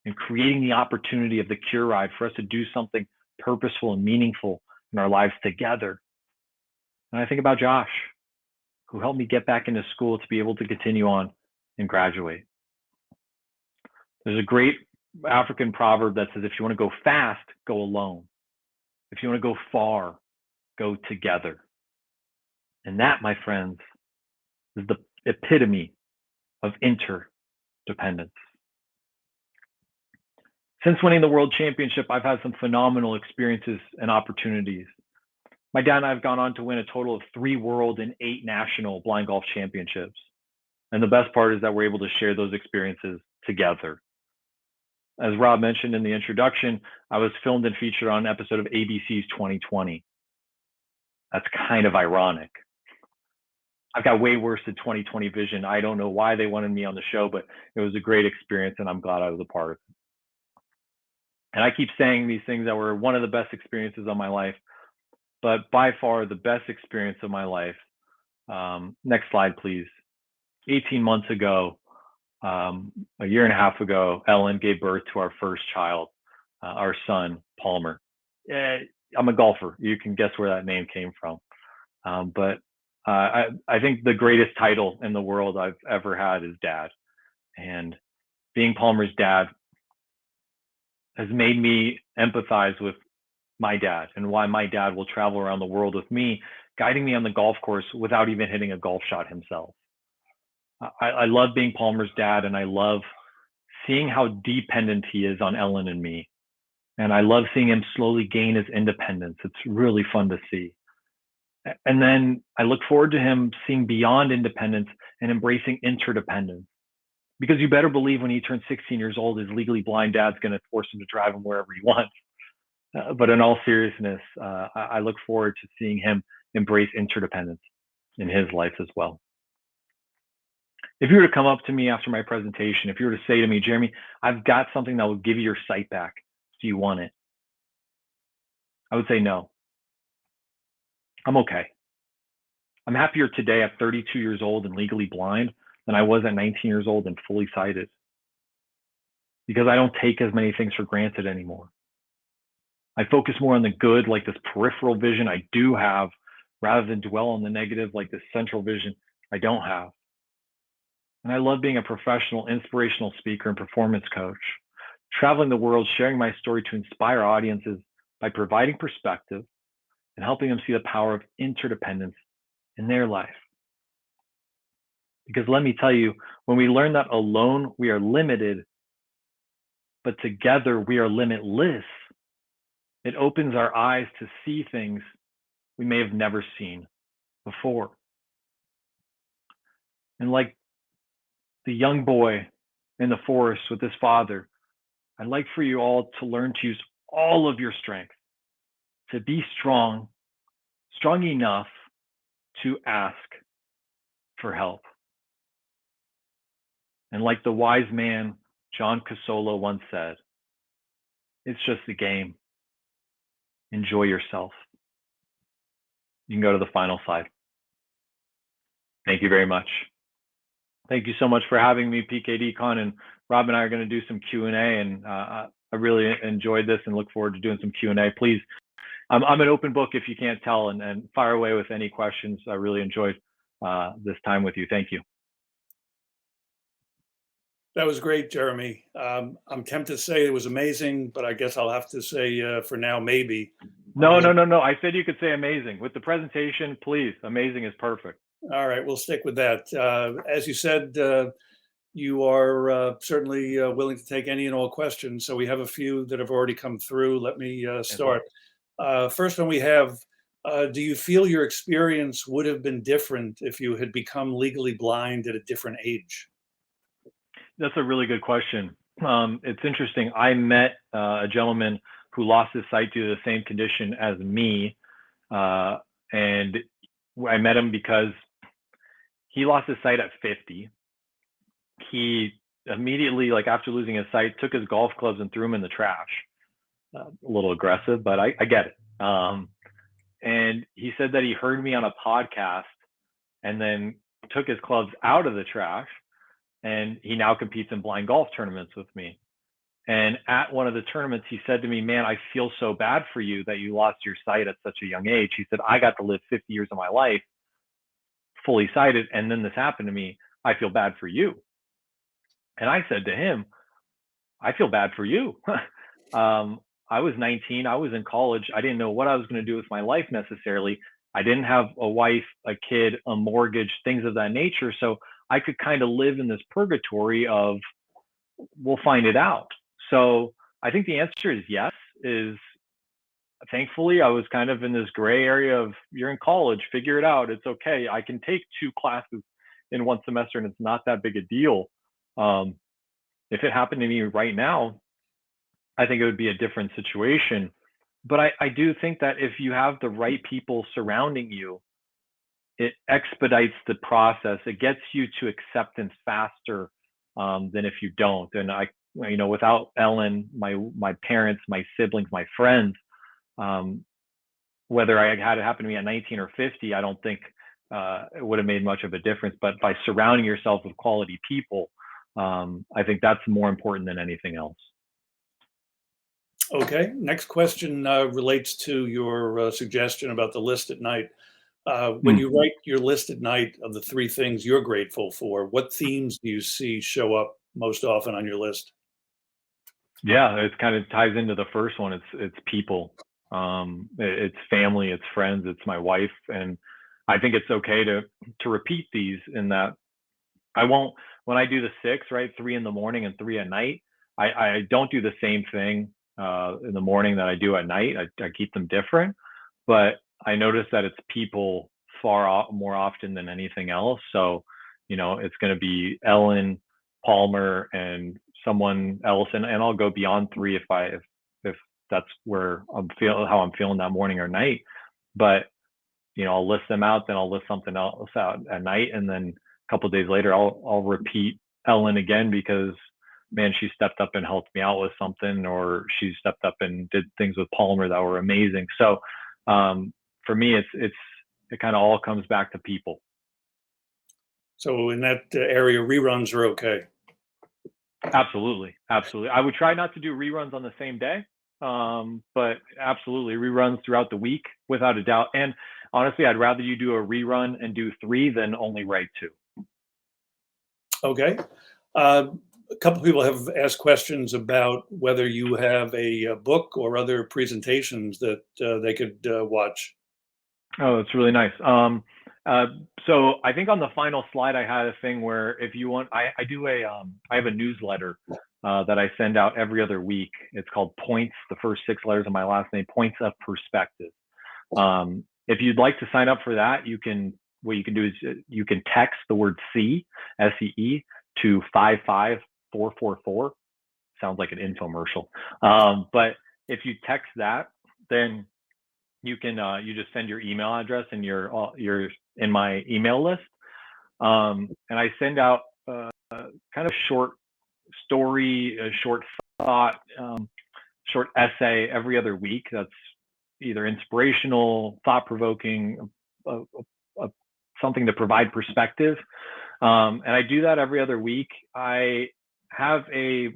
and creating the opportunity of the Cure Ride for us to do something purposeful and meaningful in our lives together. And I think about Josh, who helped me get back into school to be able to continue on and graduate. There's a great African proverb that says, if you want to go fast, go alone. If you want to go far, go together. And that, my friends, is the epitome of interdependence. Since winning the World Championship, I've had some phenomenal experiences and opportunities. My dad and I have gone on to win a total of 3 world and 8 national blind golf championships. And the best part is that we're able to share those experiences together. As Rob mentioned in the introduction, I was filmed and featured on an episode of ABC's 2020. That's kind of ironic. I've got way worse than 2020 vision. I don't know why they wanted me on the show, but it was a great experience and I'm glad I was a part of it. And I keep saying these things that were one of the best experiences of my life, but by far the best experience of my life. Next slide, please. 18 months ago, a year and a half ago, Ellen gave birth to our first child, our son, Palmer. I'm a golfer. You can guess where that name came from. But I think the greatest title in the world I've ever had is dad. And being Palmer's dad has made me empathize with my dad and why my dad will travel around the world with me, guiding me on the golf course without even hitting a golf shot himself. I love being Palmer's dad, and I love seeing how dependent he is on Ellen and me. And I love seeing him slowly gain his independence. It's really fun to see. And then I look forward to him seeing beyond independence and embracing interdependence. Because you better believe when he turns 16 years old, his legally blind dad's going to force him to drive him wherever he wants. But in all seriousness, I look forward to seeing him embrace interdependence in his life as well. If you were to come up to me after my presentation, if you were to say to me, Jeremy, I've got something that will give you your sight back. Do you want it? I would say no. I'm okay. I'm happier today at 32 years old and legally blind than I was at 19 years old and fully sighted, because I don't take as many things for granted anymore. I focus more on the good, like this peripheral vision I do have, rather than dwell on the negative, like this central vision I don't have. And I love being a professional, inspirational speaker and performance coach, traveling the world, sharing my story to inspire audiences by providing perspective and helping them see the power of interdependence in their life. Because let me tell you, when we learn that alone we are limited, but together we are limitless, it opens our eyes to see things we may have never seen before. And like the young boy in the forest with his father, I'd like for you all to learn to use all of your strength to be strong, strong enough to ask for help. And like the wise man John Casolo once said, it's just a game. Enjoy yourself. You can go to the final slide. Thank you very much. Thank you so much for having me, PKDCON, and Rob and I are going to do some Q&A, and I really enjoyed this and look forward to doing some Q&A. Please, I'm an open book if you can't tell, and fire away with any questions. I really enjoyed this time with you. Thank you. That was great, Jeremy. I'm tempted to say it was amazing, but I guess I'll have to say for now, maybe. No. I said you could say amazing. With the presentation, please, amazing is perfect. All right, we'll stick with that. As you said, you are certainly willing to take any and all questions. So we have a few that have already come through. Let me start. First one we have, do you feel your experience would have been different if you had become legally blind at a different age? That's a really good question. It's interesting. I met a gentleman who lost his sight due to the same condition as me. And I met him because he lost his sight at 50. He immediately, like after losing his sight, took his golf clubs and threw them in the trash. A little aggressive, but I get it. And he said that he heard me on a podcast and then took his clubs out of the trash, and he now competes in blind golf tournaments with me. And at one of the tournaments, he said to me, man, I feel so bad for you that you lost your sight at such a young age. He said, I got to live 50 years of my life fully sighted, and then this happened to me. I feel bad for you. And I said to him, I feel bad for you. I was 19. I was in college. I didn't know what I was going to do with my life necessarily. I didn't have a wife, a kid, a mortgage, things of that nature. So I could kind of live in this purgatory of, we'll find it out. So I think the answer is yes. Thankfully, I was kind of in this gray area of, you're in college, figure it out. It's okay. I can take 2 classes in 1 semester and it's not that big a deal. If it happened to me right now, I think it would be a different situation. But I do think that if you have the right people surrounding you, it expedites the process. It gets you to acceptance faster than if you don't. And without Ellen, my parents, my siblings, my friends, whether I had it happen to me at 19 or 50, I don't think it would have made much of a difference. But by surrounding yourself with quality people, I think that's more important than anything else. Okay, next question relates to your suggestion about the list at night. When you write your list at night of the 3 things you're grateful for, what themes do you see show up most often on your list? Yeah, it kind of ties into the first one. It's people, it's family, it's friends, it's my wife, and I think it's okay to repeat these in that I won't, when I do the 6, right, 3 in the morning and 3 at night, I don't do the same thing in the morning that I do at night. I keep them different, but I notice that it's people more often than anything else. So, it's going to be Ellen, Palmer, and someone else, and I'll go beyond 3 if that's where how I'm feeling that morning or night. But I'll list them out, then I'll list something else out at night, and then couple of days later, I'll repeat Ellen again because, man, she stepped up and helped me out with something, or she stepped up and did things with Palmer that were amazing. So for me, it kind of all comes back to people. So in that area, reruns are okay. Absolutely. Absolutely. I would try not to do reruns on the same day. But absolutely reruns throughout the week without a doubt. And honestly, I'd rather you do a rerun and do 3 than only write 2. Okay. A couple people have asked questions about whether you have a book or other presentations that they could watch. Oh, that's really nice. So I think on the final slide, I had a thing where if you want, I have a newsletter that I send out every other week. It's called Points, the first 6 letters of my last name, Points of Perspective. If you'd like to sign up for that, what you can do is you can text the word SEE to 55444. Sounds like an infomercial. But if you text that, then you can you just send your email address and you're in my email list. And I send out kind of short story, a short thought, short essay every other week. That's either inspirational, thought-provoking, something to provide perspective. And I do that every other week. I have a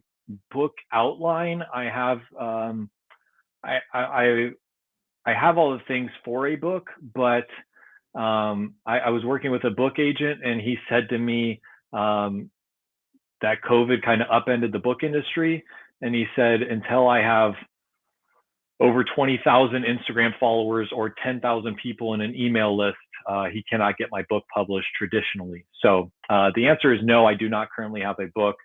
book outline. I have I have all the things for a book, but I was working with a book agent, and he said to me that COVID kind of upended the book industry. And he said, until I have over 20,000 Instagram followers or 10,000 people in an email list, he cannot get my book published traditionally. So the answer is no, I do not currently have a book.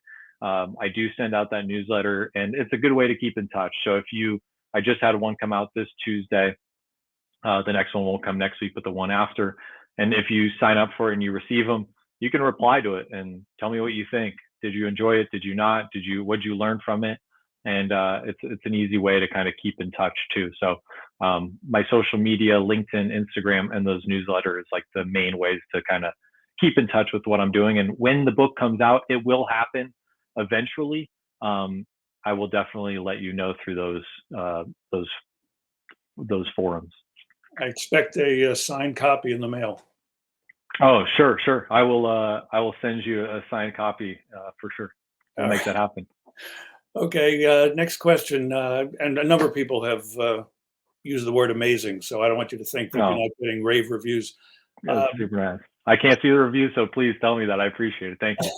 I do send out that newsletter, and it's a good way to keep in touch. So I just had one come out this Tuesday. The next one won't come next week, but the one after. And if you sign up for it and you receive them, you can reply to it and tell me what you think. Did you enjoy it? Did you not? What did you learn from it? And it's an easy way to kind of keep in touch too. So my social media, LinkedIn, Instagram, and those newsletters, like the main ways to kind of keep in touch with what I'm doing. And when the book comes out, it will happen eventually. I will definitely let you know through those forums. I expect a signed copy in the mail. Oh, sure. I will send you a signed copy for sure. I'll make that happen. Okay. Next question. And a number of people have used the word amazing, so I don't want you to think that you're not getting rave reviews. That's super nice. I can't see the review, so please tell me that. I appreciate it. Thank you.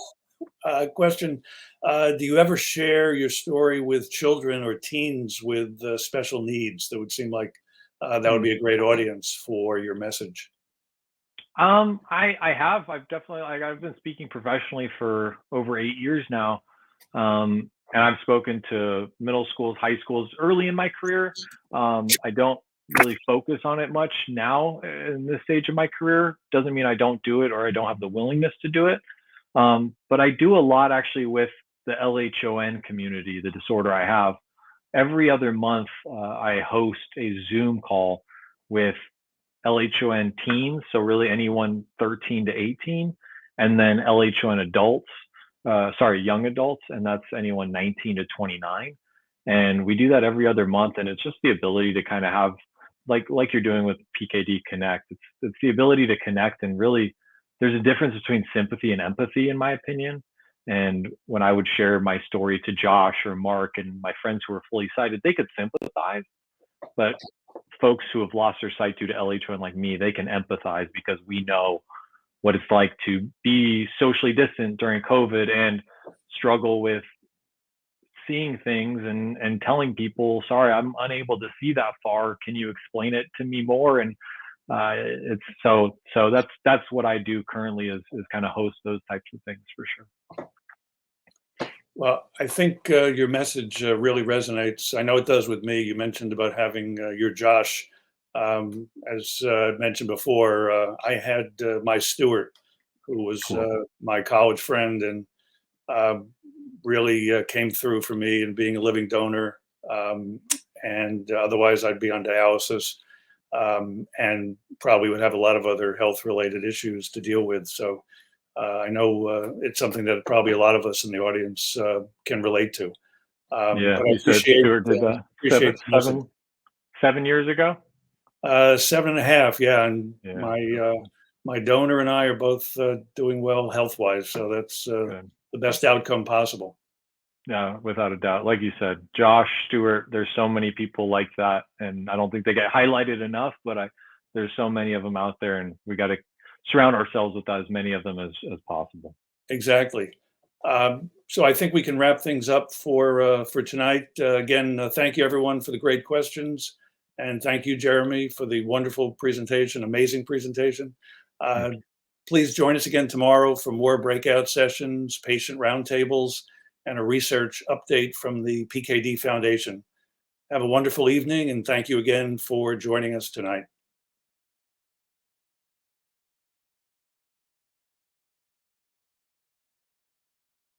Question. Do you ever share your story with children or teens with special needs? That would seem like that would be a great audience for your message. I have. I've been speaking professionally for over 8 years now. And I've spoken to middle schools, high schools early in my career. I don't really focus on it much now in this stage of my career. Doesn't mean I don't do it or I don't have the willingness to do it. But I do a lot actually with the LHON community, the disorder I have. Every other month, I host a Zoom call with LHON teens, so really anyone 13 to 18, and then LHON adults, young adults, and that's anyone 19 to 29. And we do that every other month, and it's just the ability to kind of have, like you're doing with PKD Connect, it's the ability to connect, and really there's a difference between sympathy and empathy, in my opinion. And when I would share my story to Josh or Mark and my friends who are fully sighted, they could sympathize, but folks who have lost their sight due to LHON like me, they can empathize because we know what it's like to be socially distant during COVID and struggle with seeing things and telling people, sorry, I'm unable to see that far. Can you explain it to me more? And it's so that's what I do currently is kind of host those types of things for sure. Well, I think your message really resonates. I know it does with me. You mentioned about having your Josh. As mentioned before, I had my Stuart, who was Cool. my college friend, and really came through for me in being a living donor. And otherwise, I'd be on dialysis and probably would have a lot of other health-related issues to deal with. So I know it's something that probably a lot of us in the audience can relate to. Yeah, But I you said appreciate Stuart did that appreciate the message. 7 years ago. 7.5, yeah, and Yeah, my donor and I are both doing well health-wise, so that's good. the best outcome possible. Yeah, without a doubt. Like you said, Josh, Stuart, there's so many people like that, and I don't think they get highlighted enough. But there's so many of them out there, and we got to surround ourselves with as many of them as possible. Exactly. So I think we can wrap things up for tonight. Again, thank you everyone for the great questions, and thank you, Jeremy, for the wonderful presentation, amazing presentation. Uh, Thank you. Please join us again tomorrow for more breakout sessions, patient roundtables, and a research update from the PKD Foundation. Have a wonderful evening, and thank you again for joining us tonight.